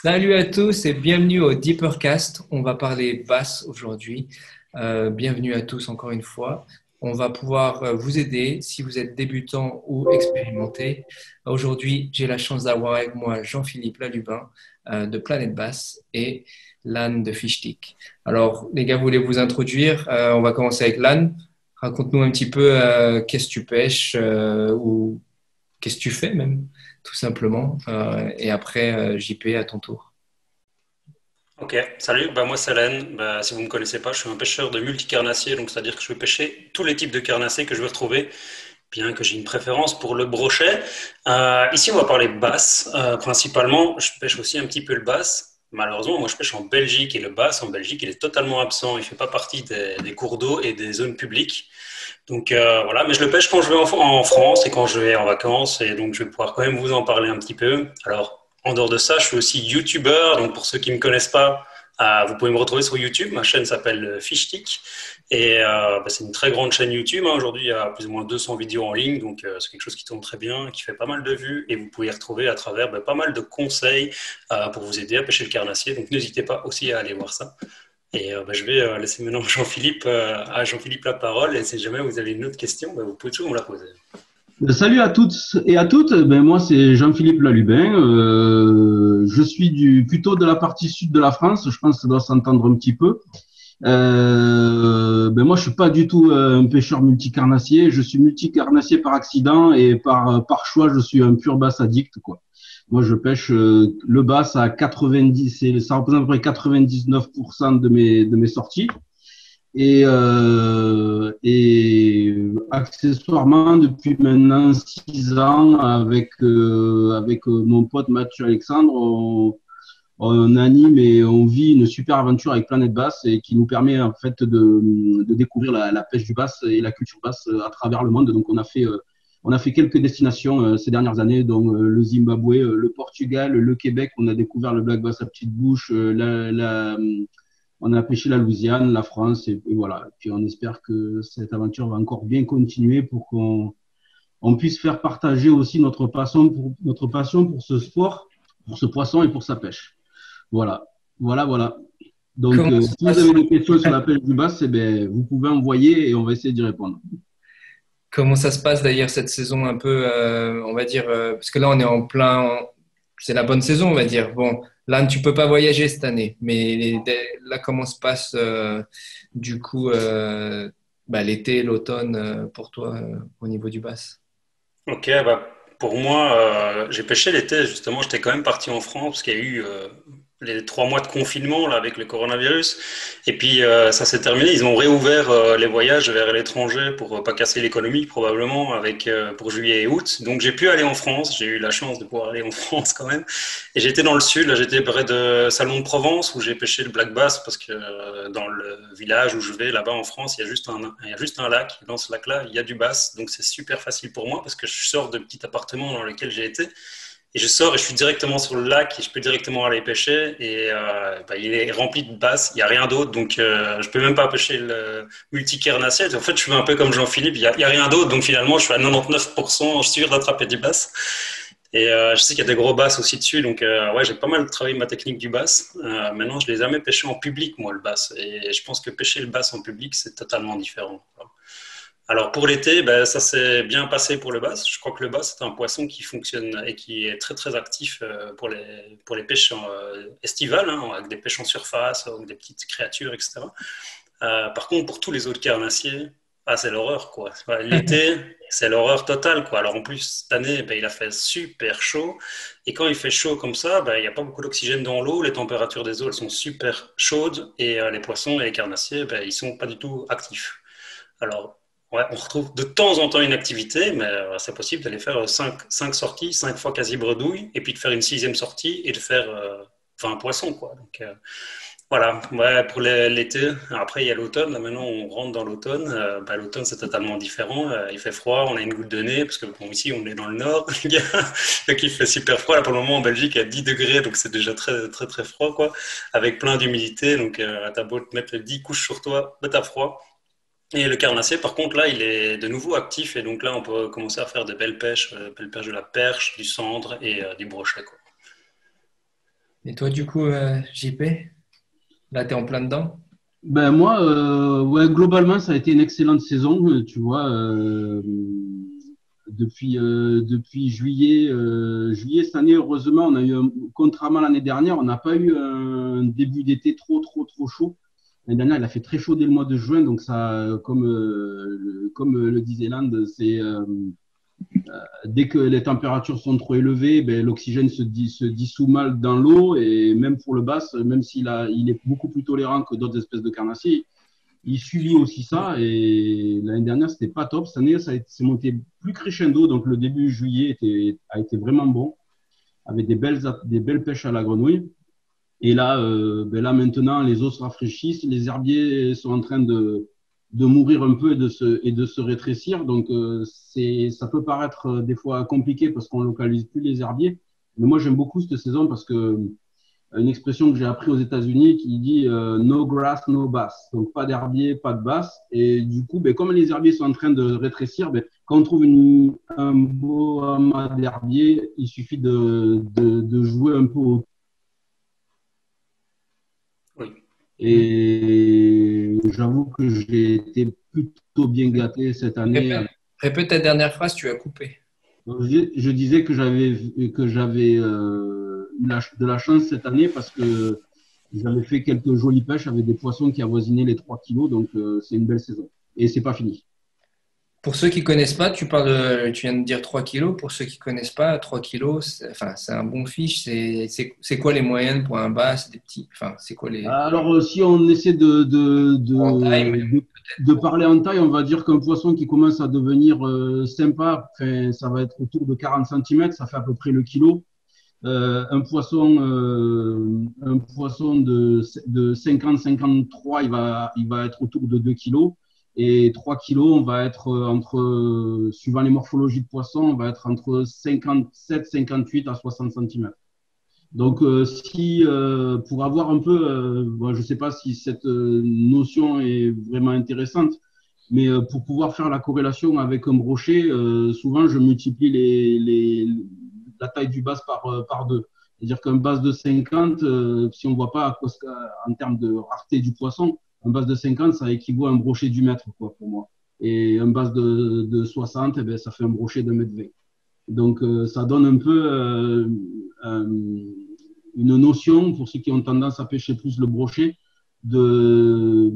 Salut à tous et bienvenue au Deepercast. On va parler basse aujourd'hui. Bienvenue à tous encore une fois. On va pouvoir vous aider si vous êtes débutant ou expérimenté. Aujourd'hui, j'ai la chance d'avoir avec moi Jean-Philippe Lalubin de Planète Basse et Lan de Fishtik. Alors, les gars, vous voulez vous introduire? On va commencer avec Lan. Raconte-nous un petit peu qu'est-ce que tu pêches ou qu'est-ce que tu fais même, tout simplement. Et après, JP, à ton tour. Ok, salut, moi c'est Len. Si vous ne me connaissez pas, je suis un pêcheur de multicarnassiers, donc c'est-à-dire que je vais pêcher tous les types de carnassiers que je vais retrouver, bien que j'ai une préférence pour le brochet. Ici, on va parler basse. Principalement, je pêche aussi un petit peu le basse. Malheureusement, moi je pêche en Belgique et le basse en Belgique, il est totalement absent. Il ne fait pas partie des cours d'eau et des zones publiques. Donc voilà, mais je le pêche quand je vais en France et quand je vais en vacances, et donc je vais pouvoir quand même vous en parler un petit peu. Alors, en dehors de ça, je suis aussi YouTuber, donc pour ceux qui ne me connaissent pas, vous pouvez me retrouver sur YouTube. Ma chaîne s'appelle Fishtik et c'est une très grande chaîne YouTube, hein. Aujourd'hui, il y a plus ou moins 200 vidéos en ligne, donc c'est quelque chose qui tourne très bien, qui fait pas mal de vues et vous pouvez y retrouver à travers pas mal de conseils pour vous aider à pêcher le carnassier. Donc n'hésitez pas aussi à aller voir ça. Et je vais laisser maintenant à Jean-Philippe la parole. Et si jamais vous avez une autre question, vous pouvez toujours me la poser. Salut à toutes et à toutes. Moi, c'est Jean-Philippe Lalubin. Je suis plutôt de la partie sud de la France. Je pense que ça doit s'entendre un petit peu. Moi, je suis pas du tout un pêcheur multicarnassier. Je suis multicarnassier par accident et par choix, je suis un pur bass addict, quoi. Moi, je pêche le bass à 90, ça représente à peu près 99% de mes sorties. Et accessoirement, depuis maintenant 6 ans, avec mon pote Mathieu Alexandre, on anime et on vit une super aventure avec Planète Basse et qui nous permet en fait de découvrir la pêche du bass et la culture basse à travers le monde. Donc on a fait quelques destinations ces dernières années, dont le Zimbabwe, le Portugal, le Québec. On a découvert le black bass à petite bouche, on a pêché la Louisiane, la France, et voilà. Et puis on espère que cette aventure va encore bien continuer pour qu'on puisse faire partager aussi notre passion pour ce sport, pour ce poisson et pour sa pêche. Voilà, voilà. Donc, Comment ça se si vous passe? avez des questions sur la pêche du bass, vous pouvez envoyer et on va essayer d'y répondre. Comment ça se passe d'ailleurs cette saison un peu, on va dire, parce que là on est en plein, c'est la bonne saison, on va dire. Bon, là tu peux pas voyager cette année, mais là comment se passe du coup l'été, l'automne pour toi au niveau du bass? Ok, pour moi, j'ai pêché l'été, justement, j'étais quand même parti en France parce qu'il y a eu les 3 mois de confinement là, avec le coronavirus. Et puis ça s'est terminé, ils ont réouvert les voyages vers l'étranger pour pas casser l'économie probablement pour juillet et août. Donc j'ai pu aller en France, j'ai eu la chance de pouvoir aller en France quand même. Et j'étais dans le sud, là j'étais près de Salon de Provence où j'ai pêché le black bass parce que dans le village où je vais là-bas en France, il y a juste un lac. Et dans ce lac-là, il y a du bass, donc c'est super facile pour moi parce que je sors de petit appartement dans lequel j'ai été et je sors et je suis directement sur le lac et je peux directement aller pêcher et il est rempli de bass, il n'y a rien d'autre, donc je peux même pas pêcher le multicarnassier. En fait, je suis un peu comme Jean-Philippe, il y a rien d'autre, donc finalement je suis à 99% sûr d'attraper du bass. Et je sais qu'il y a des gros basses aussi dessus, donc ouais, j'ai pas mal travaillé ma technique du bass. Maintenant, je l'ai jamais pêché en public, moi, le bass. Et je pense que pêcher le bass en public, c'est totalement différent. Alors pour l'été, ça s'est bien passé pour le bass. Je crois que le bass, c'est un poisson qui fonctionne et qui est très très actif pour les pêches estivales, hein, avec des pêches en surface, avec des petites créatures, etc. Par contre, pour tous les autres carnassiers, c'est l'horreur, quoi. L'été, c'est l'horreur totale, quoi. Alors en plus, cette année, il a fait super chaud. Et quand il fait chaud comme ça, il n'y a pas beaucoup d'oxygène dans l'eau. Les températures des eaux, elles sont super chaudes. Et les poissons et les carnassiers, ils sont pas du tout actifs. Alors, ouais, on retrouve de temps en temps une activité, mais c'est possible d'aller faire cinq sorties, 5 fois quasi bredouille, et puis de faire une sixième sortie et de faire 20 poissons, quoi. Donc, voilà, ouais, pour l'été. Après, il y a l'automne. Là, maintenant, on rentre dans l'automne. L'automne, c'est totalement différent. Il fait froid, on a une goutte de nez, parce que bon, ici, on est dans le nord. Donc, il fait super froid. Là, pour le moment, en Belgique, il y a 10 degrés, donc c'est déjà très, très, très froid, quoi. Avec plein d'humidité. Donc, t'as beau te mettre 10 couches sur toi, t'as froid. Et le carnassier, par contre, là, il est de nouveau actif. Et donc là, on peut commencer à faire des belles pêches de la perche, du cendre et du brochet, quoi. Et toi, du coup, JP, là, tu es en plein dedans? Ben moi, ouais, globalement, ça a été une excellente saison. Tu vois, depuis juillet cette année, heureusement, contrairement à l'année dernière, on n'a pas eu un début d'été trop chaud. L'année dernière, il a fait très chaud dès le mois de juin, donc ça, comme le disait Land, c'est dès que les températures sont trop élevées, ben, l'oxygène se dissout mal dans l'eau et même pour le bass, même il est beaucoup plus tolérant que d'autres espèces de carnassiers, il subit aussi ça. Et l'année dernière, c'était pas top. Cette année, c'est monté plus crescendo, donc le début juillet a été vraiment bon, avec des belles pêches à la grenouille. Et là, ben là maintenant, les eaux se rafraîchissent, les herbiers sont en train de mourir un peu et de se rétrécir. Donc, ça peut paraître des fois compliqué parce qu'on localise plus les herbiers. Mais moi, j'aime beaucoup cette saison parce que une expression que j'ai appris aux États-Unis qui dit no grass, no bass. Donc, pas d'herbier, pas de basse. Et du coup, ben, comme les herbiers sont en train de rétrécir, ben, quand on trouve un beau amas d'herbier, il suffit de jouer un peu au. Oui. Et j'avoue que j'ai été plutôt bien gâté cette année. Répète ta dernière phrase, tu as coupé. Je disais que j'avais de la chance cette année parce que j'avais fait quelques jolies pêches avec des poissons qui avoisinaient les 3 kilos. Donc, c'est une belle saison. Et c'est pas fini. Pour ceux qui ne connaissent pas, tu viens de dire 3 kilos. Pour ceux qui ne connaissent pas, 3 kilos, c'est un bon fiche. C'est quoi les moyennes pour un bass, des petits? Enfin, c'est quoi les Alors, si on essaie en taille même, de parler en taille, on va dire qu'un poisson qui commence à devenir sympa, enfin, ça va être autour de 40 cm, ça fait à peu près le kilo. Un poisson de 50-53, il va être autour de 2 kilos. Et 3 kilos, on va être suivant les morphologies de poisson, on va être entre 57, 58 à 60 cm. Donc, si pour avoir un peu, bon, je ne sais pas si cette notion est vraiment intéressante, mais pour pouvoir faire la corrélation avec un brochet, souvent je multiplie la taille du bass par deux. C'est-à-dire qu'un bass de 50, si on ne voit pas en termes de rareté du poisson, un bass de 50, ça équivaut à un brochet du mètre, quoi, pour moi. Et un bass de 60, eh bien, ça fait un brochet de 1,20 m. Donc, ça donne un peu une notion, pour ceux qui ont tendance à pêcher plus le brochet, de,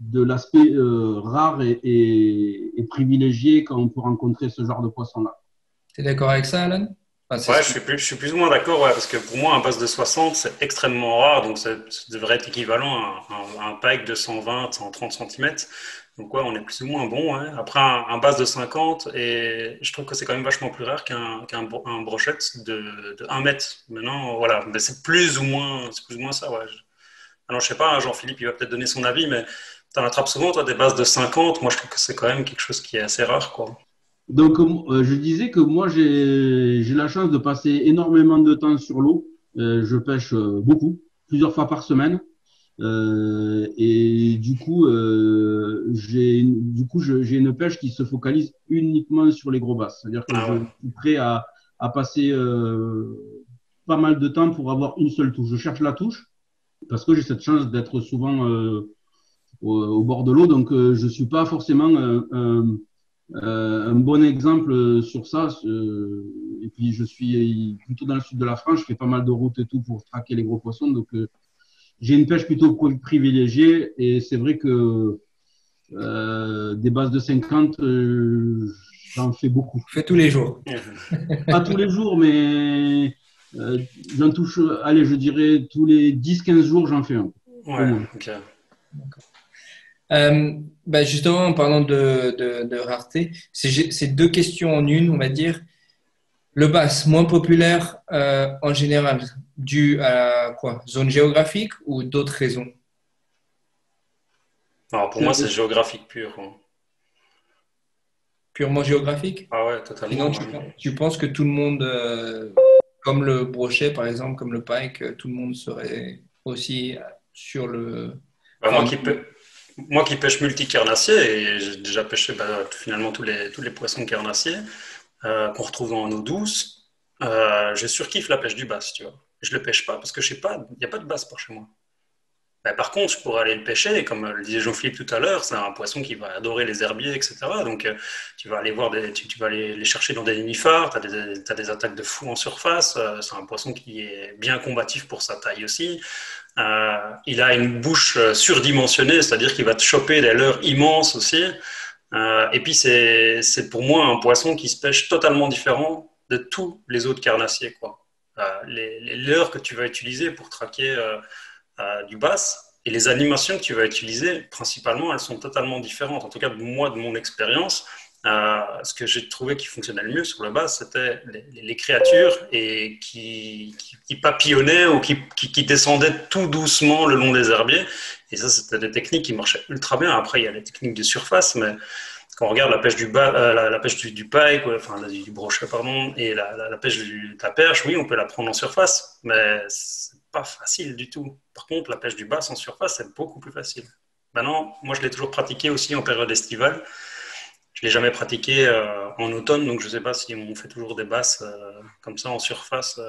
de l'aspect rare et privilégié quand on peut rencontrer ce genre de poisson-là. Tu es d'accord avec ça, Alan? Enfin, Ouais, je suis plus ou moins d'accord, ouais, parce que pour moi, un bass de 60, c'est extrêmement rare, donc ça devrait être équivalent à un pike de 120, 130 cm. Donc ouais, on est plus ou moins bon. Ouais. Après, un bass de 50, et je trouve que c'est quand même vachement plus rare qu'un brochette de 1 mètre. Maintenant, voilà, mais c'est plus ou moins ça, ouais. Alors, je sais pas, hein, Jean-Philippe, il va peut-être donner son avis, mais tu en attrapes souvent, toi, des basses de 50. Moi, je trouve que c'est quand même quelque chose qui est assez rare, quoi. Donc, je disais que moi, j'ai la chance de passer énormément de temps sur l'eau. Je pêche beaucoup, plusieurs fois par semaine. Et du coup, j'ai une pêche qui se focalise uniquement sur les gros basses. C'est-à-dire que Ah je ouais. suis prêt à passer pas mal de temps pour avoir une seule touche. Je cherche la touche parce que j'ai cette chance d'être souvent au bord de l'eau. Donc, je suis pas forcément un bon exemple sur ça. Et puis, je suis plutôt dans le sud de la France. Je fais pas mal de routes et tout pour traquer les gros poissons. Donc, j'ai une pêche plutôt privilégiée. Et c'est vrai que des bases de 50, j'en fais beaucoup. fais tous les jours. Pas tous les jours, mais j'en touche, allez, je dirais tous les 10-15 jours, j'en fais un. Au Ouais, moins. ok. Justement, en parlant de rareté, c'est deux questions en une, on va dire. Le bass, moins populaire en général, dû à quoi? Zone géographique ou d'autres raisons? Alors, pour moi, c'est géographique pur, hein. Purement géographique? Ah ouais, Sinon, totalement. Ouais. tu penses que tout le monde, comme le brochet par exemple, comme le pike, tout le monde serait aussi sur le… Bah, Enfin, moi qui pêche multicarnassier, et j'ai déjà pêché finalement tous les poissons carnassiers qu'on retrouve en eau douce, je surkiffe la pêche du bass, tu vois. Je le pêche pas parce que je sais pas, il n'y a pas de basse par chez moi. Ben, par contre, je pourrais aller le pêcher, et comme le disait Jean-Philippe tout à l'heure, c'est un poisson qui va adorer les herbiers, etc. Donc, tu vas aller voir tu vas aller les chercher dans des nénuphars, t'as des attaques de fou en surface. C'est un poisson qui est bien combatif pour sa taille aussi. Il a une bouche surdimensionnée, c'est-à-dire qu'il va te choper des leurres immenses aussi. Et puis, c'est pour moi un poisson qui se pêche totalement différent de tous les autres carnassiers, quoi. Les leurres que tu vas utiliser pour traquer du bass et les animations que tu vas utiliser, principalement, elles sont totalement différentes. En tout cas, moi, de mon expérience, ce que j'ai trouvé qui fonctionnait le mieux sur le bass, c'était les créatures qui papillonnaient ou qui descendaient tout doucement le long des herbiers. Et ça, c'était des techniques qui marchaient ultra bien. Après, il y a les techniques de surface, mais quand on regarde la pêche la pêche du pike, enfin du brochet, pardon, et la pêche de la perche, oui, on peut la prendre en surface, mais c'est pas facile du tout. Par contre, la pêche du bass en surface, c'est beaucoup plus facile. Maintenant, moi, je l'ai toujours pratiqué aussi en période estivale. Je l'ai jamais pratiqué en automne, donc je sais pas si on fait toujours des basses comme ça en surface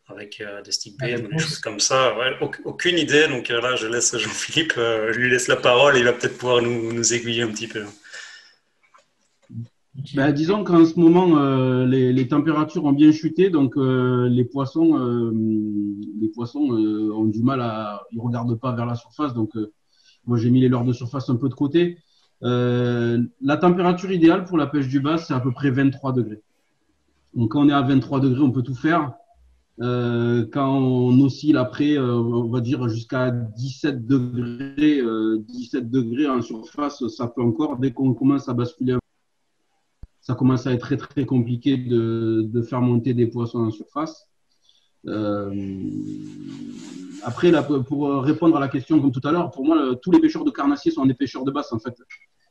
avec des stick bait ou des choses comme ça. Ouais, aucune idée, donc là, je laisse Jean-Philippe, je lui laisse la parole, il va peut-être pouvoir nous aiguiller un petit peu. Ben, disons qu'en ce moment, les températures ont bien chuté, donc les poissons ont du mal ils regardent pas vers la surface. Donc, moi, j'ai mis les leurres de surface un peu de côté. La température idéale pour la pêche du bass, c'est à peu près 23 degrés. Donc, quand on est à 23 degrés, on peut tout faire. Quand on oscille après, on va dire jusqu'à 17 degrés en surface, ça peut encore, dès qu'on commence à basculer, ça commence à être très très compliqué de faire monter des poissons en surface. Après, là, pour répondre à la question comme tout à l'heure, pour moi, tous les pêcheurs de carnassiers sont des pêcheurs de basse en fait.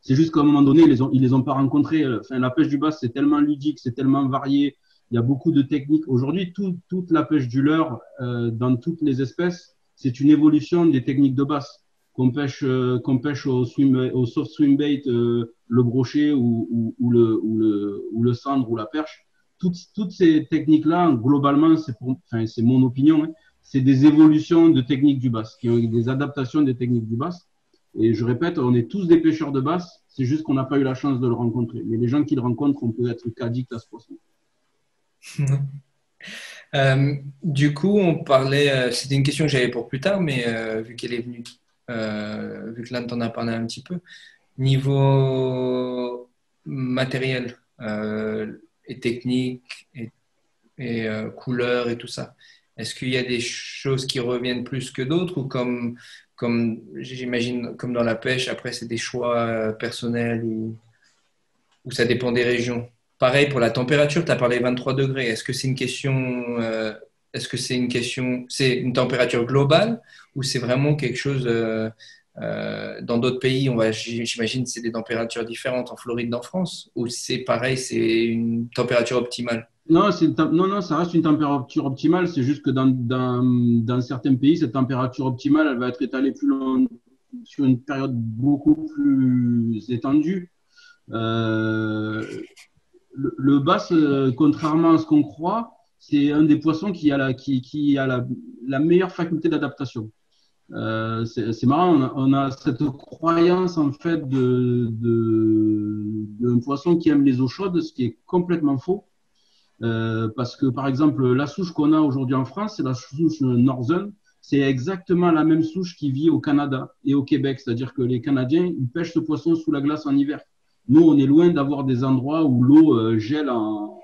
C'est juste qu'à un moment donné, ils les ont pas rencontrés. Enfin, la pêche du basse, c'est tellement ludique, c'est tellement varié. Il y a beaucoup de techniques. Aujourd'hui, toute la pêche du leurre, dans toutes les espèces, c'est une évolution des techniques de basse. Qu'on pêche au soft swim bait, le brochet ou le sandre ou la perche. Toutes ces techniques-là, globalement, c'est mon opinion, hein, c'est des évolutions de techniques du bass, qui ont des adaptations des techniques du bass. Et je répète, on est tous des pêcheurs de basse, c'est juste qu'on n'a pas eu la chance de le rencontrer. Mais les gens qui le rencontrent, on peut être qu'addicts à ce poisson. Du coup, on parlait, c'était une question que j'avais pour plus tard, mais vu qu'elle est venue, vu que là, tu en as parlé un petit peu, niveau matériel et technique et couleur et tout ça, est-ce qu'il y a des choses qui reviennent plus que d'autres ou comme j'imagine, comme dans la pêche, après, c'est des choix personnels ou ça dépend des régions? Pareil pour la température, tu as parlé 23 degrés. Est-ce que c'est une question, c'est une température globale ou c'est vraiment quelque chose dans d'autres pays, j'imagine, c'est des températures différentes en Floride, en France, ou c'est pareil, c'est une température optimale? Non, non, ça reste une température optimale. C'est juste que dans certains pays, cette température optimale, elle va être étalée plus long, sur une période beaucoup plus étendue. Le bass, contrairement à ce qu'on croit, c'est un des poissons qui a la meilleure faculté d'adaptation. C'est marrant, on a cette croyance en fait d'un poisson qui aime les eaux chaudes, ce qui est complètement faux. Parce que par exemple, la souche qu'on a aujourd'hui en France, c'est la souche Northern. C'est exactement la même souche qui vit au Canada et au Québec. C'est-à-dire que les Canadiens, ils pêchent ce poisson sous la glace en hiver. Nous, on est loin d'avoir des endroits où l'eau gèle en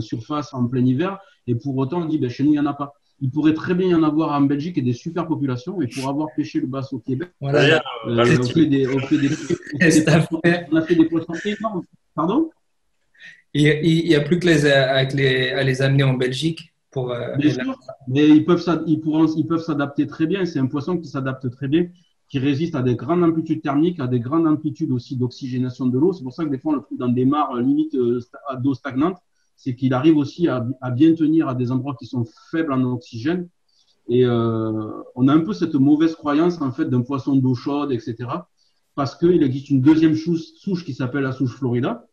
surface en plein hiver. Et pour autant, on dit, ben, chez nous, il n'y en a pas. Il pourrait très bien y en avoir en Belgique et des super populations. Et pour avoir pêché le bass au Québec, voilà, on a fait des poissons énormes. Pardon? Il n'y a plus que à les amener en Belgique pour. Bien sûr, mais ils peuvent s'adapter très bien. C'est un poisson qui s'adapte très bien, qui résiste à des grandes amplitudes thermiques, à des grandes amplitudes aussi d'oxygénation de l'eau. C'est pour ça que des fois, on le trouve dans des mares limite d'eau stagnante. C'est qu'il arrive aussi à bien tenir à des endroits qui sont faibles en oxygène. Et on a un peu cette mauvaise croyance en fait d'un poisson d'eau chaude, etc. Parce qu'il existe une deuxième souche qui s'appelle la souche Florida,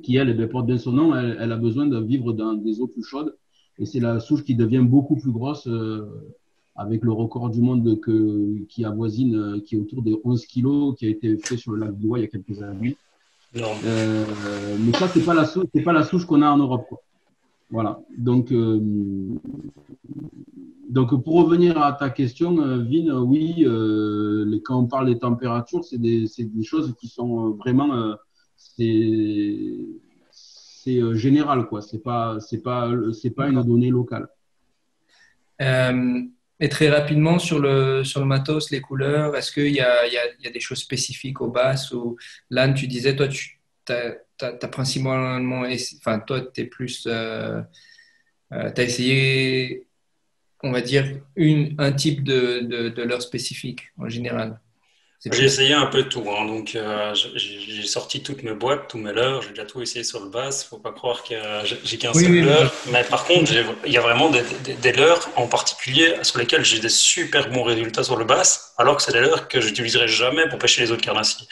qui elle porte bien son nom. Elle a besoin de vivre dans des eaux plus chaudes. Et c'est la souche qui devient beaucoup plus grosse avec le record du monde qui avoisine, qui est autour des 11 kilos, qui a été fait sur le lac d'Ouai il y a quelques années. Non. Mais ça, c'est pas la souche qu'on a en Europe, quoi. Voilà. Donc, pour revenir à ta question, Vin, oui, quand on parle des températures, c'est des choses qui sont vraiment, c'est général, quoi. C'est pas une donnée locale. Et très rapidement, sur le matos, les couleurs, est-ce qu'il y a des choses spécifiques aux basses ou là, tu disais, toi, tu as principalement, enfin, toi, tu es plus, tu as essayé, on va dire, un type de leurre spécifique en général. C'est J'ai plus. essayé un peu tout, hein. Donc j'ai sorti toutes mes boîtes, tous mes leurres, j'ai déjà tout essayé sur le bass. Faut pas croire que j'ai qu'un Oui, seul oui, leurre. Mais par contre, il y a vraiment des leurres en particulier sur lesquels j'ai des super bons résultats sur le bass, alors que c'est des leurres que j'utiliserai jamais pour pêcher les autres carnassiers.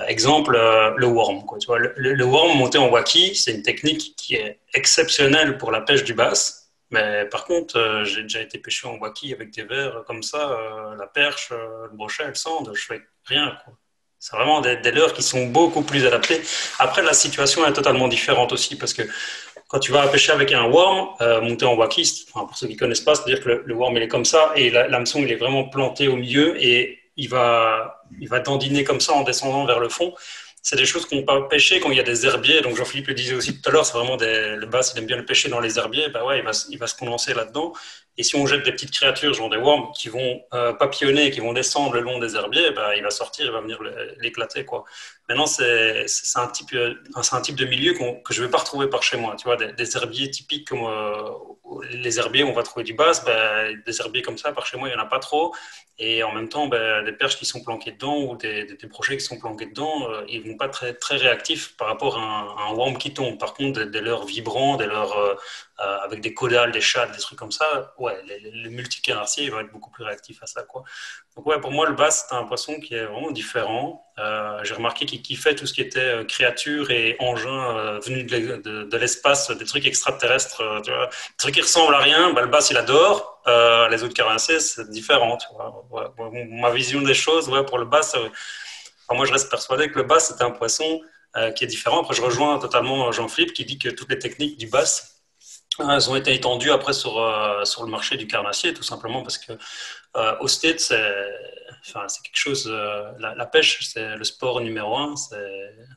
Exemple, le worm, quoi. Tu vois, le worm monté en waki, c'est une technique qui est exceptionnelle pour la pêche du bass. Mais par contre, j'ai déjà été pêché en waki avec des vers comme ça, la perche, le brochet, le sande, je fais rien, quoi. C'est vraiment des leurres qui sont beaucoup plus adaptées. Après, la situation est totalement différente aussi parce que quand tu vas pêcher avec un worm monté en waki, enfin, pour ceux qui connaissent pas, c'est-à-dire que le worm il est comme ça et l'hameçon il est vraiment planté au milieu et il va dandiner comme ça en descendant vers le fond. C'est des choses qu'on peut pêcher quand il y a des herbiers. Donc Jean-Philippe le disait aussi tout à l'heure, c'est vraiment le bass, il aime bien le pêcher dans les herbiers. Bah ouais, il va se condenser là-dedans. Et si on jette des petites créatures, genre des worms, qui vont papillonner, qui vont descendre le long des herbiers, bah, il va sortir, il va venir l'éclater, quoi. Maintenant, c'est un type de milieu que je ne vais pas retrouver par chez moi. Tu vois, des herbiers typiques comme les herbiers où on va trouver du bass, ben, des herbiers comme ça, par chez moi, il n'y en a pas trop. Et en même temps, ben, des perches qui sont planquées dedans ou des brochets qui sont planqués dedans, ils ne vont pas très, très réactifs par rapport à un worm qui tombe. Par contre, des leurres vibrants, des leurres avec des caudales, des chattes, des trucs comme ça, ouais, les multicanarsiers, ils vont être beaucoup plus réactifs à ça, quoi. Donc ouais, pour moi, le bass, c'est un poisson qui est vraiment différent. J'ai remarqué qu'il kiffait tout ce qui était créatures et engins venus de l'espace, des trucs extraterrestres, tu vois, des trucs qui ressemblent à rien. Bah, le bass, il adore. Les autres carnassiers, c'est différent. Tu vois. Ouais, ma vision des choses, ouais, pour le bass, enfin, moi, je reste persuadé que le bass, c'est un poisson qui est différent. Après, je rejoins totalement Jean-Philippe qui dit que toutes les techniques du bass, elles ont été étendues après sur le marché du carnassier, tout simplement parce que au States, c'est quelque chose. La pêche, c'est le sport numéro un.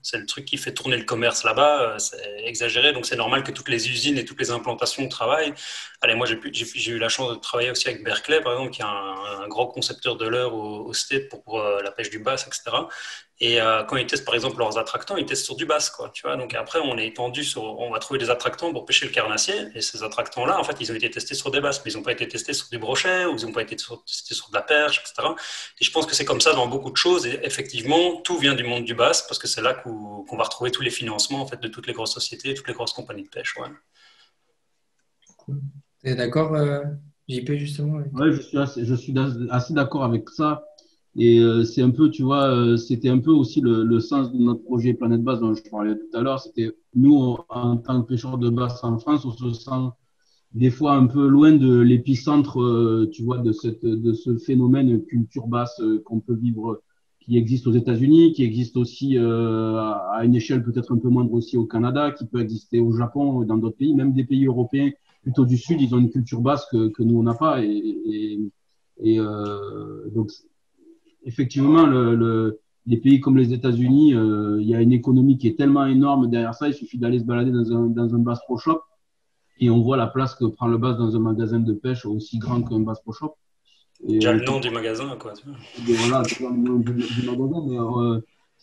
C'est le truc qui fait tourner le commerce là-bas. C'est exagéré, donc c'est normal que toutes les usines et toutes les implantations travaillent. Allez, moi, j'ai eu la chance de travailler aussi avec Berkeley, par exemple, qui est un grand concepteur de leurre au States pour la pêche du bass, etc. Et quand ils testent par exemple leurs attractants, ils testent sur du bass, quoi. Tu vois, donc après, on va trouver des attractants pour pêcher le carnassier. Et ces attractants-là, en fait, ils ont été testés sur des basses, mais ils n'ont pas été testés sur du brochet ou ils n'ont pas été testés sur de la perche, etc. Et je pense que c'est comme ça dans beaucoup de choses. Et effectivement, tout vient du monde du bass parce que c'est là qu'on va retrouver tous les financements en fait de toutes les grosses sociétés, toutes les grosses compagnies de pêche. Ouais. Cool. T'es d'accord, JP, justement Ouais, je suis assez d'accord avec ça. Et c'est un peu, tu vois, c'était un peu aussi le sens de notre projet Planète Basse dont je parlais tout à l'heure. C'était nous, en tant que pêcheurs de basse en France, on se sent des fois un peu loin de l'épicentre, tu vois, de ce phénomène culture basse qu'on peut vivre, qui existe aux États-Unis, qui existe aussi à une échelle peut-être un peu moindre aussi au Canada, qui peut exister au Japon, dans d'autres pays, même des pays européens plutôt du Sud, ils ont une culture basse que nous, on n'a pas. Donc, effectivement, les pays comme les États-Unis, il y a une économie qui est tellement énorme derrière ça, il suffit d'aller se balader dans un Bass Pro Shop et on voit la place que prend le bass dans un magasin de pêche aussi grand qu'un Bass Pro Shop. Et Déjà le nom du magasin, quoi. Tu vois. voilà, c'est pas le nom du magasin,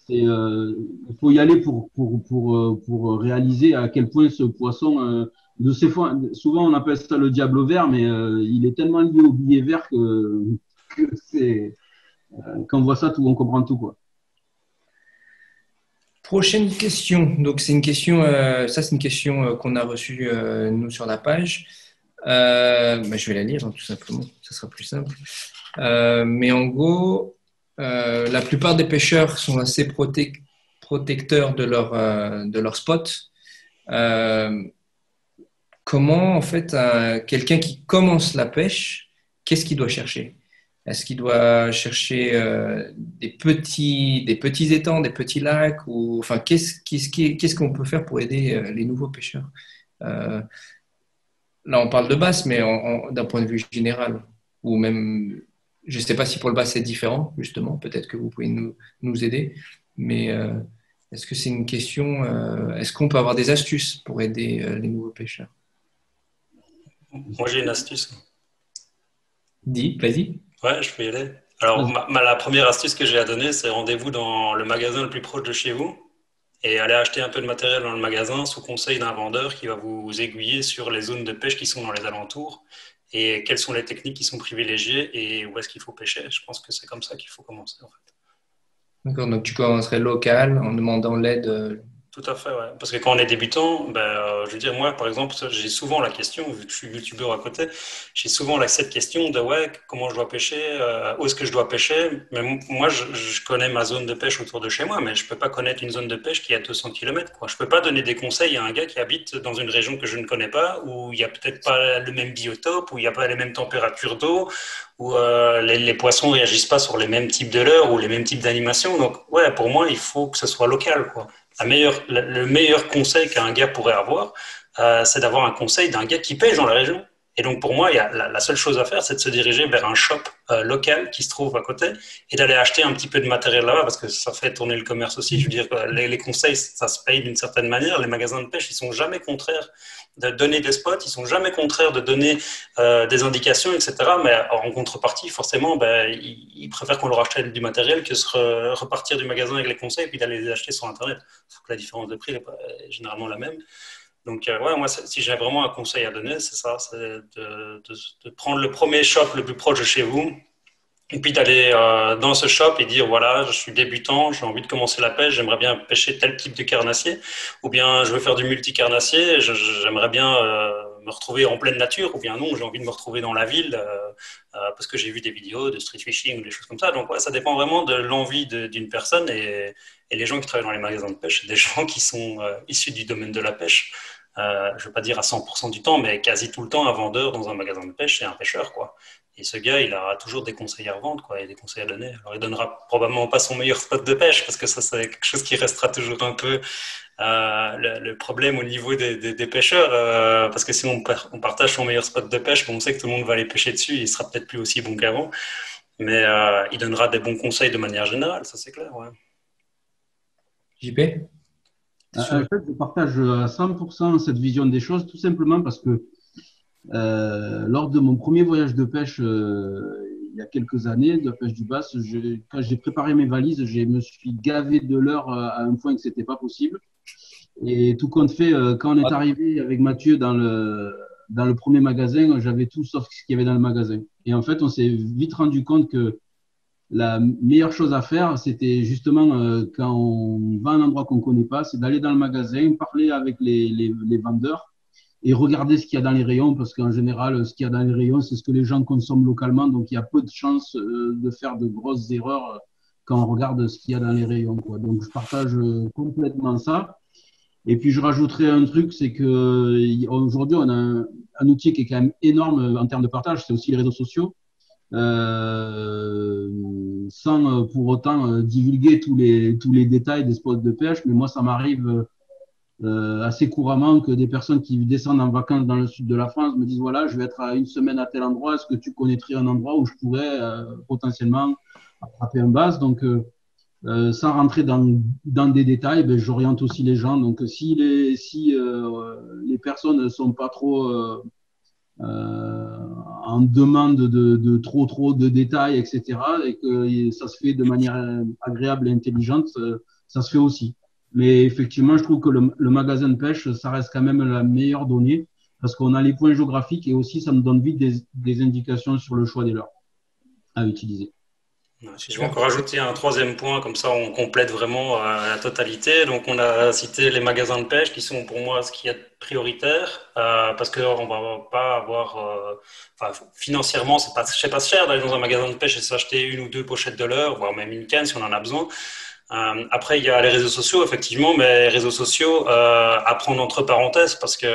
mais il faut y aller pour réaliser à quel point ce poisson, de ces fois, souvent on appelle ça le diable vert, mais il est tellement lié au billet vert que quand on voit ça, on comprend tout, quoi. Prochaine question. Donc, c'est une question, c'est une question qu'on a reçue, nous, sur la page. Je vais la lire, hein, tout simplement. Ça sera plus simple. Mais en gros, la plupart des pêcheurs sont assez protecteurs de leur spot. comment, en fait, quelqu'un qui commence la pêche, qu'est-ce qu'il doit chercher? Est-ce qu'il doit chercher des petits étangs, des petits lacs ou, enfin, qu'est-ce qu'on peut faire pour aider les nouveaux pêcheurs? Euh, Là, on parle de basse, mais d'un point de vue général, ou même, je ne sais pas si pour le basse c'est différent, justement, peut-être que vous pouvez nous aider, mais est-ce que c'est une question, est-ce qu'on peut avoir des astuces pour aider les nouveaux pêcheurs? Moi, j'ai une astuce. Dis, vas-y. Ouais, je peux y aller. Alors, la première astuce que j'ai à donner, c'est rendez-vous dans le magasin le plus proche de chez vous et allez acheter un peu de matériel dans le magasin sous conseil d'un vendeur qui va vous aiguiller sur les zones de pêche qui sont dans les alentours et quelles sont les techniques qui sont privilégiées et où est-ce qu'il faut pêcher. Je pense que c'est comme ça qu'il faut commencer en fait. D'accord, donc tu commencerais local en demandant l'aide. Tout à fait, ouais. Parce que quand on est débutant, je veux dire, moi, par exemple, j'ai souvent la question, vu que je suis youtubeur à côté, j'ai souvent cette question de, ouais, comment je dois pêcher, où est-ce que je dois pêcher. Mais moi, je connais ma zone de pêche autour de chez moi, mais je peux pas connaître une zone de pêche qui est à 200 km, quoi. Je peux pas donner des conseils à un gars qui habite dans une région que je ne connais pas, où il y a peut-être pas le même biotope, où il n'y a pas les mêmes températures d'eau, où les poissons réagissent pas sur les mêmes types de leurres ou les mêmes types d'animation. Donc, ouais, pour moi, il faut que ce soit local, quoi. Le meilleur conseil qu'un gars pourrait avoir, c'est d'avoir un conseil d'un gars qui pêche dans la région. Et donc pour moi, la seule chose à faire, c'est de se diriger vers un shop local qui se trouve à côté et d'aller acheter un petit peu de matériel là-bas parce que ça fait tourner le commerce aussi. Je veux dire, les conseils, ça se paye d'une certaine manière. Les magasins de pêche, ils sont jamais contraires de donner des spots, ils sont jamais contraires de donner des indications, etc. Mais en contrepartie, forcément, ils préfèrent qu'on leur achète du matériel que repartir du magasin avec les conseils et puis d'aller les acheter sur Internet. Sauf que la différence de prix est généralement la même. Donc, ouais, moi, si j'ai vraiment un conseil à donner, c'est ça, c'est de prendre le premier shop le plus proche de chez vous et puis d'aller dans ce shop et dire, voilà, je suis débutant, j'ai envie de commencer la pêche, j'aimerais bien pêcher tel type de carnassier, ou bien je veux faire du multicarnassier, j'aimerais bien me retrouver en pleine nature, ou bien non, j'ai envie de me retrouver dans la ville parce que j'ai vu des vidéos de street fishing ou des choses comme ça. Donc, ouais, ça dépend vraiment de l'envie d'une personne et les gens qui travaillent dans les magasins de pêche, c'est des gens qui sont issus du domaine de la pêche. Je ne veux pas dire à 100% du temps, mais quasi tout le temps, un vendeur dans un magasin de pêche, c'est un pêcheur, quoi. Et ce gars, il aura toujours des conseils à revendre, quoi, et des conseils à donner. Alors, il donnera probablement pas son meilleur spot de pêche, parce que ça, c'est quelque chose qui restera toujours un peu le problème au niveau des pêcheurs, parce que si on partage son meilleur spot de pêche, on sait que tout le monde va aller pêcher dessus, il sera peut-être plus aussi bon qu'avant, mais il donnera des bons conseils de manière générale, ça c'est clair, ouais. JP? En fait, je partage à 100% cette vision des choses, tout simplement parce que lors de mon premier voyage de pêche il y a quelques années, de pêche du bass, quand j'ai préparé mes valises, je me suis gavé de l'heure à un point que c'était pas possible. Et tout compte fait, quand on est arrivé avec Mathieu dans le premier magasin, j'avais tout sauf ce qu'il y avait dans le magasin. Et en fait, on s'est vite rendu compte que la meilleure chose à faire, c'était justement quand on va à un endroit qu'on ne connaît pas, c'est d'aller dans le magasin, parler avec les vendeurs et regarder ce qu'il y a dans les rayons, parce qu'en général, ce qu'il y a dans les rayons, c'est ce que les gens consomment localement, donc il y a peu de chances de faire de grosses erreurs quand on regarde ce qu'il y a dans les rayons, quoi. Donc je partage complètement ça. Et puis je rajouterais un truc, c'est que aujourd'hui on a un outil qui est quand même énorme en termes de partage, c'est aussi les réseaux sociaux sans pour autant divulguer tous les détails des spots de pêche. Mais moi, ça m'arrive assez couramment que des personnes qui descendent en vacances dans le sud de la France me disent, voilà, je vais être à une semaine à tel endroit, est-ce que tu connaîtrais un endroit où je pourrais potentiellement attraper un bass? Donc, sans rentrer dans des détails, ben, j'oriente aussi les gens. Donc, si les personnes ne sont pas trop en demande de trop de détails, etc., et que ça se fait de manière agréable et intelligente, ça se fait aussi. Mais effectivement, je trouve que le magasin de pêche, ça reste quand même la meilleure donnée parce qu'on a les points géographiques et aussi ça nous donne vite des indications sur le choix des leurres à utiliser. Je vais encore ajouter un troisième point, comme ça on complète vraiment la totalité. Donc on a cité les magasins de pêche qui sont pour moi ce qui est prioritaire parce qu'on va pas avoir, financièrement c'est pas cher d'aller dans un magasin de pêche et s'acheter une ou deux pochettes de leurre, voire même une canne si on en a besoin. Après, il y a les réseaux sociaux, effectivement, mais les réseaux sociaux, à prendre entre parenthèses parce que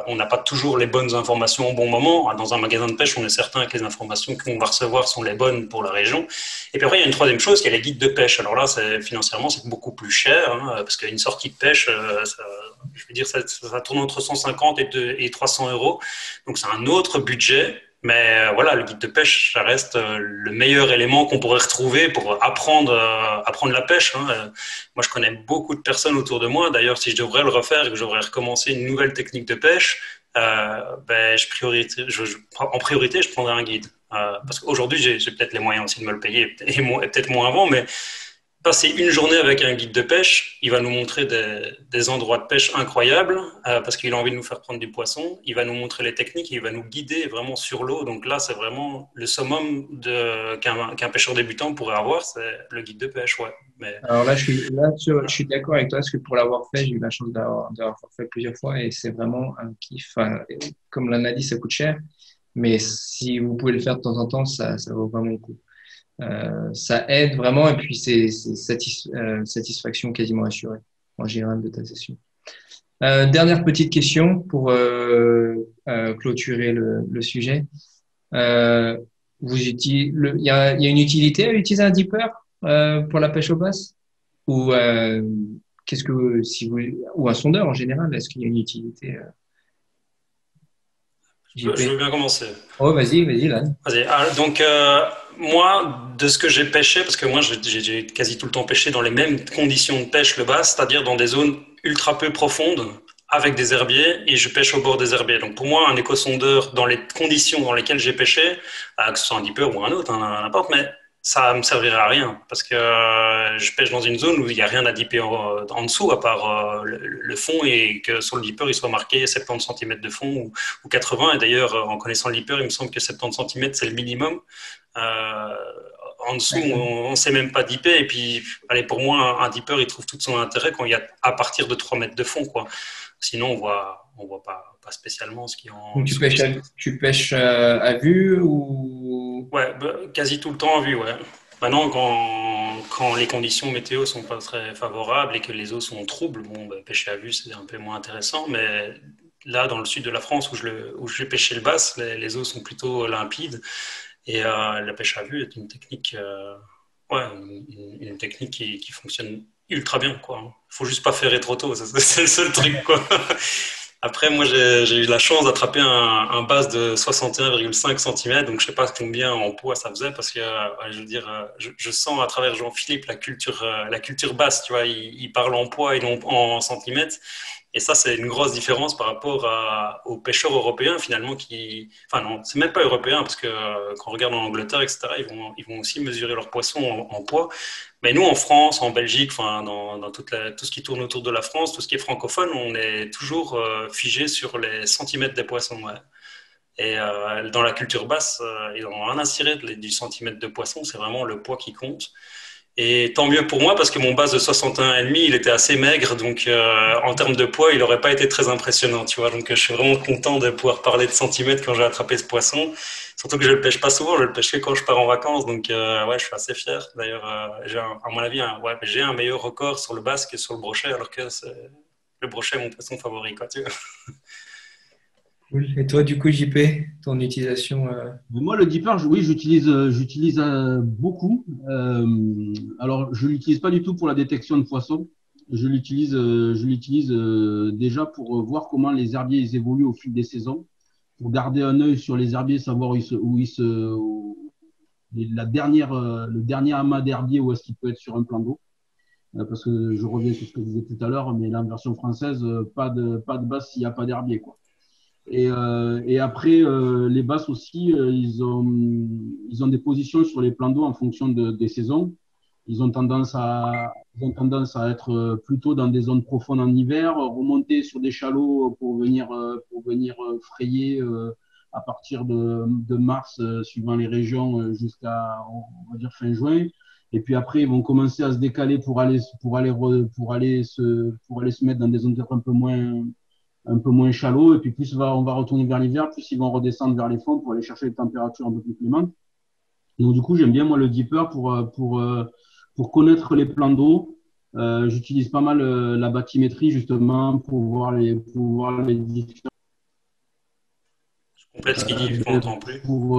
on n'a pas toujours les bonnes informations au bon moment. Dans un magasin de pêche, on est certain que les informations qu'on va recevoir sont les bonnes pour la région. Et puis après, il y a une troisième chose qui est les guides de pêche. Alors là, financièrement, c'est beaucoup plus cher, hein, parce qu'une sortie de pêche, je veux dire, ça tourne entre 150 et 300 euros. Donc, c'est un autre budget. Mais voilà, le guide de pêche, ça reste le meilleur élément qu'on pourrait retrouver pour apprendre la pêche. Hein. Moi, je connais beaucoup de personnes autour de moi. D'ailleurs, si je devrais le refaire et que je devrais recommencer une nouvelle technique de pêche, en priorité, je prendrais un guide. Parce qu'aujourd'hui, j'ai peut-être les moyens aussi de me le payer, et peut-être moins avant, mais passer une journée avec un guide de pêche, il va nous montrer des endroits de pêche incroyables parce qu'il a envie de nous faire prendre du poisson. Il va nous montrer les techniques, il va nous guider vraiment sur l'eau. Donc là, c'est vraiment le summum qu'un pêcheur débutant pourrait avoir, c'est le guide de pêche. Ouais. Mais... Alors là, je suis d'accord avec toi parce que pour l'avoir fait, j'ai eu la chance d'avoir fait plusieurs fois et c'est vraiment un kiff. Enfin, comme l'on a dit, ça coûte cher, mais si vous pouvez le faire de temps en temps, ça vaut vraiment le coup. Ça aide vraiment et puis c'est satisfaction quasiment assurée en général de ta session. Dernière petite question pour clôturer le sujet. Il y a une utilité à utiliser un dipper pour la pêche aux basses ou ou un sondeur en général, est-ce qu'il y a une utilité Je veux bien commencer. Oh, vas-y, là. Vas-y. Donc, moi, de ce que j'ai pêché, parce que moi, j'ai quasi tout le temps pêché dans les mêmes conditions de pêche le bass, c'est-à-dire dans des zones ultra peu profondes, avec des herbiers, et je pêche au bord des herbiers. Donc, pour moi, un éco-sondeur, dans les conditions dans lesquelles j'ai pêché, que ce soit un dipper ou un autre, hein, n'importe, mais ça me servirait à rien, parce que je pêche dans une zone où il n'y a rien à dipper en dessous, à part le fond, et que sur le dipper, il soit marqué 70 cm de fond ou 80. Et d'ailleurs, en connaissant le dipper, il me semble que 70 cm, c'est le minimum. En dessous, on ne sait même pas dipper. Et puis, allez, pour moi, un dipper, il trouve tout son intérêt quand il y a à partir de 3 mètres de fond, quoi. Sinon, on voit pas spécialement ce qui en. Donc, tu pêches à vue ou? Ouais, quasi tout le temps en vue, ouais. Maintenant, quand les conditions météo sont pas très favorables et que les eaux sont troubles, bon, pêcher à vue, c'est un peu moins intéressant. Mais là, dans le sud de la France, où j'ai pêché le bass, les eaux sont plutôt limpides. Et la pêche à vue est une technique, une technique qui fonctionne ultra bien, quoi. Faut juste pas ferrer trop tôt, c'est le seul truc, quoi. Après, moi, j'ai eu la chance d'attraper un bass de 61,5 cm, donc je sais pas combien en poids ça faisait, parce que, je veux dire, je sens à travers Jean-Philippe la culture basse, tu vois, il parle en poids et non en centimètres. Et ça, c'est une grosse différence par rapport aux pêcheurs européens, finalement, enfin non, c'est même pas européen, parce que quand on regarde en Angleterre, etc., ils vont aussi mesurer leurs poissons en poids. Mais nous, en France, en Belgique, enfin, dans tout ce qui tourne autour de la France, tout ce qui est francophone, on est toujours figé sur les centimètres des poissons. Ouais. Et dans la culture basse, ils ont rien à cirer du centimètre de poisson, c'est vraiment le poids qui compte. Et tant mieux pour moi, parce que mon base de 61,5, il était assez maigre, donc en termes de poids, il n'aurait pas été très impressionnant, tu vois. Donc je suis vraiment content de pouvoir parler de centimètres quand j'ai attrapé ce poisson. Surtout que je le pêche pas souvent, je le pêche que quand je pars en vacances, donc ouais, je suis assez fier. D'ailleurs, à mon avis, j'ai un meilleur record sur le basse que sur le brochet, alors que le brochet est mon poisson favori, quoi, tu vois. Cool. Et toi, du coup, JP, ton utilisation Moi, le dipper, oui, j'utilise beaucoup. Alors, je l'utilise pas du tout pour la détection de poissons. Je l'utilise déjà pour voir comment les herbiers ils évoluent au fil des saisons, pour garder un œil sur les herbiers, savoir le dernier amas d'herbier, où est-ce qu'il peut être sur un plan d'eau. Parce que je reviens sur ce que je disais tout à l'heure, mais la version française, pas de basse s'il n'y a pas d'herbier, quoi. Et après, les basses aussi, ils ont des positions sur les plans d'eau en fonction des saisons. Ils ont tendance à être plutôt dans des zones profondes en hiver, remonter sur des chalots pour venir frayer à partir de mars, suivant les régions, jusqu'à, on va dire, fin juin. Et puis après, ils vont commencer à se décaler pour aller se mettre dans des zones peut-être un peu moins chalots, et puis plus on va retourner vers l'hiver, plus ils vont redescendre vers les fonds pour aller chercher des températures un peu plus clémentes. Donc du coup, j'aime bien moi le dipper pour connaître les plans d'eau, J'utilise pas mal la bathymétrie justement pour voir les différents. Complète ce qu'il dit, je ne m'entends plus. Pour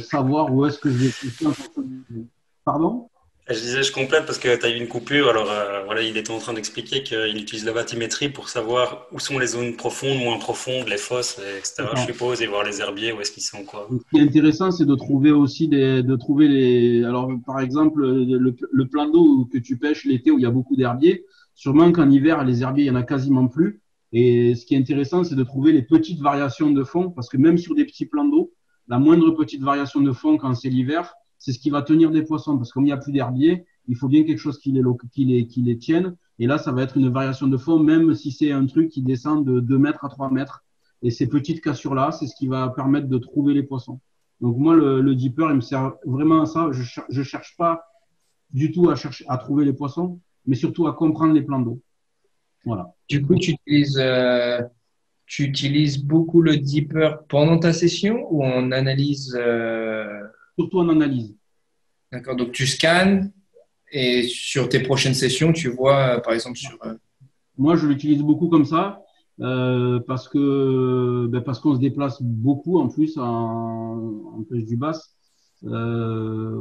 savoir où est-ce que je vais pousser en fonction du. Pardon? Je disais, je complète parce que tu as eu une coupure. Alors voilà, il était en train d'expliquer qu'il utilise la bathymétrie pour savoir où sont les zones profondes, moins profondes, les fosses, etc. Je suppose, et voir les herbiers, où est-ce qu'ils sont, quoi. Donc, ce qui est intéressant, c'est de trouver aussi de trouver les. Alors, par exemple, le plan d'eau que tu pêches l'été où il y a beaucoup d'herbiers, sûrement qu'en hiver, les herbiers, il y en a quasiment plus. Et ce qui est intéressant, c'est de trouver les petites variations de fond, parce que même sur des petits plans d'eau, la moindre petite variation de fond quand c'est l'hiver, c'est ce qui va tenir des poissons. Parce que comme il n'y a plus d'herbiers, il faut bien quelque chose qui les tienne. Et là, ça va être une variation de fond, même si c'est un truc qui descend de 2 mètres à 3 mètres. Et ces petites cassures-là, c'est ce qui va permettre de trouver les poissons. Donc moi, le Deeper, il me sert vraiment à ça. Je cherche pas du tout à trouver les poissons, mais surtout à comprendre les plans d'eau. Voilà. Du coup, tu utilises beaucoup le Deeper pendant ta session ou en analyse Surtout en analyse. D'accord, donc tu scannes et sur tes prochaines sessions, tu vois, par exemple, sur. Moi, je l'utilise beaucoup comme ça parce qu'on se déplace beaucoup en plus en pêche du bass. Euh,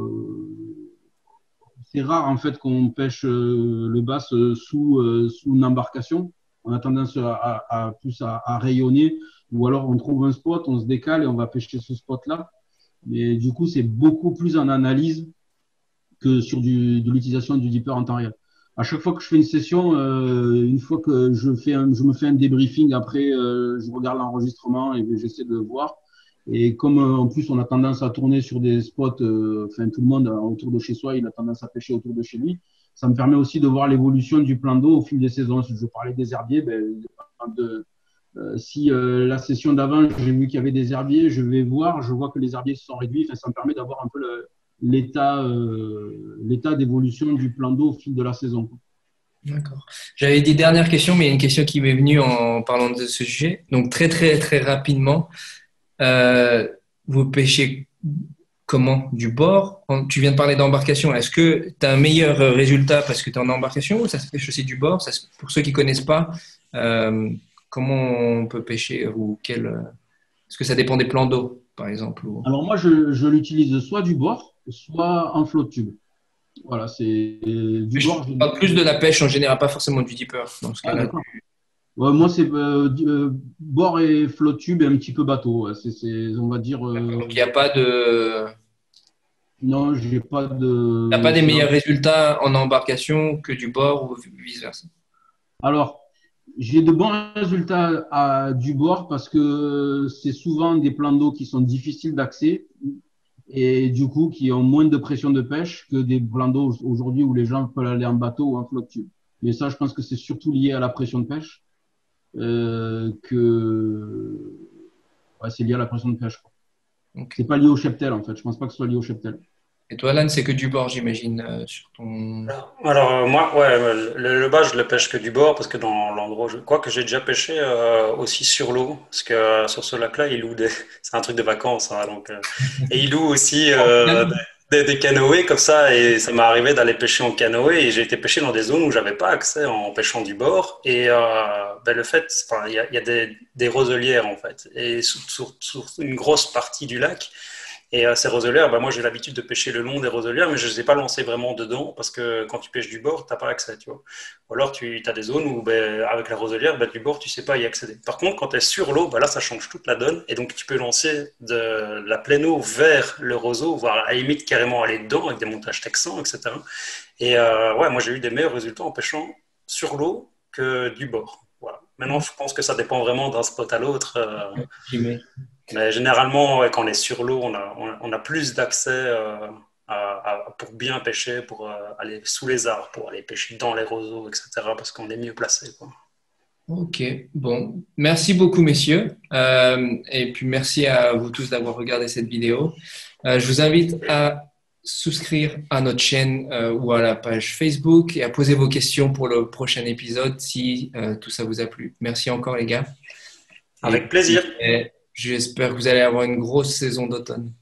c'est rare en fait qu'on pêche le bass sous une embarcation. On a tendance plus à rayonner ou alors on trouve un spot, on se décale et on va pêcher ce spot-là. Mais du coup, c'est beaucoup plus en analyse que sur de l'utilisation du Deeper en temps réel. À chaque fois que je fais une session, une fois que je me fais un débriefing, après, je regarde l'enregistrement et j'essaie de voir. Et comme en plus on a tendance à tourner sur des spots, enfin tout le monde autour de chez soi, il a tendance à pêcher autour de chez lui. Ça me permet aussi de voir l'évolution du plan d'eau au fil des saisons. Si je parlais des herbiers, si la session d'avant j'ai vu qu'il y avait des herbiers, je vois que les herbiers se sont réduits. Enfin, ça me permet d'avoir un peu l'état d'évolution du plan d'eau au fil de la saison. D'accord. J'avais des dernières questions, mais il y a une question qui m'est venue en parlant de ce sujet. Donc, très, très, très rapidement, vous pêchez comment? Du bord? Tu viens de parler d'embarcation. Est-ce que tu as un meilleur résultat parce que tu es en embarcation ou ça se pêche aussi du bord? Pour ceux qui ne connaissent pas, comment on peut pêcher ou est-ce que ça dépend des plans d'eau, par exemple? Alors moi, je l'utilise soit du bord, soit en flotte tube. Voilà, c'est du bord. Je parle plus de la pêche en général, pas forcément du deeper dans ce cas-là. Ouais, moi, c'est bord et flotte tube et un petit peu bateau. Ouais. On va dire. Donc, il n'y a pas de. Non, j'ai pas de. Tu n'as pas des meilleurs résultats en embarcation que du bord ou vice-versa? Alors, j'ai de bons résultats du bord parce que c'est souvent des plans d'eau qui sont difficiles d'accès et du coup qui ont moins de pression de pêche que des plans d'eau aujourd'hui où les gens peuvent aller en bateau ou en flotte tube. Mais ça, je pense que c'est surtout lié à la pression de pêche c'est lié à la pression de pêche. Okay. C'est pas lié au cheptel en fait. Je pense pas que ce soit lié au cheptel. Et toi, Alan, c'est que du bord, j'imagine, sur ton. Alors moi, ouais, le bas, je le pêche que du bord parce que dans l'endroit, quoique j'ai déjà pêché aussi sur l'eau, parce que sur ce lac-là, ils louent c'est un truc de vacances, hein, donc et ils louent aussi des canoës comme ça, et ça m'est arrivé d'aller pêcher en canoë, et j'ai été pêcher dans des zones où j'avais pas accès en pêchant du bord, et le fait, il y a des roselières en fait, et sur une grosse partie du lac. Et ces roselières, moi j'ai l'habitude de pêcher le long des roselières, mais je ne les ai pas lancées vraiment dedans parce que quand tu pêches du bord, tu n'as pas accès, tu vois. Ou alors tu as des zones où avec la roselière, du bord, tu ne sais pas y accéder. Par contre, quand tu es sur l'eau, là ça change toute la donne et donc tu peux lancer de la pleine eau vers le roseau, voire à la limite carrément aller dedans avec des montages texans, etc. Et moi j'ai eu des meilleurs résultats en pêchant sur l'eau que du bord. Voilà. Maintenant, je pense que ça dépend vraiment d'un spot à l'autre. Mais généralement, quand on est sur l'eau, on a plus d'accès pour bien pêcher, pour aller sous les arbres, pour aller pêcher dans les roseaux, etc. Parce qu'on est mieux placé, quoi. Ok, bon. Merci beaucoup, messieurs. Et puis, merci à vous tous d'avoir regardé cette vidéo. Je vous invite à souscrire à notre chaîne ou à la page Facebook et à poser vos questions pour le prochain épisode si tout ça vous a plu. Merci encore, les gars. Avec plaisir. J'espère que vous allez avoir une grosse saison d'automne.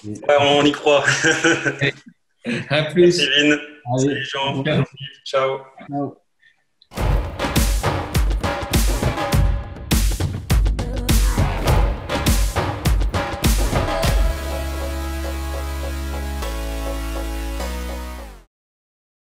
Ouais, on y croit. À Merci, plus. Vin. Allez, Salut, Jean. au Merci. revoir. Ciao. Ciao.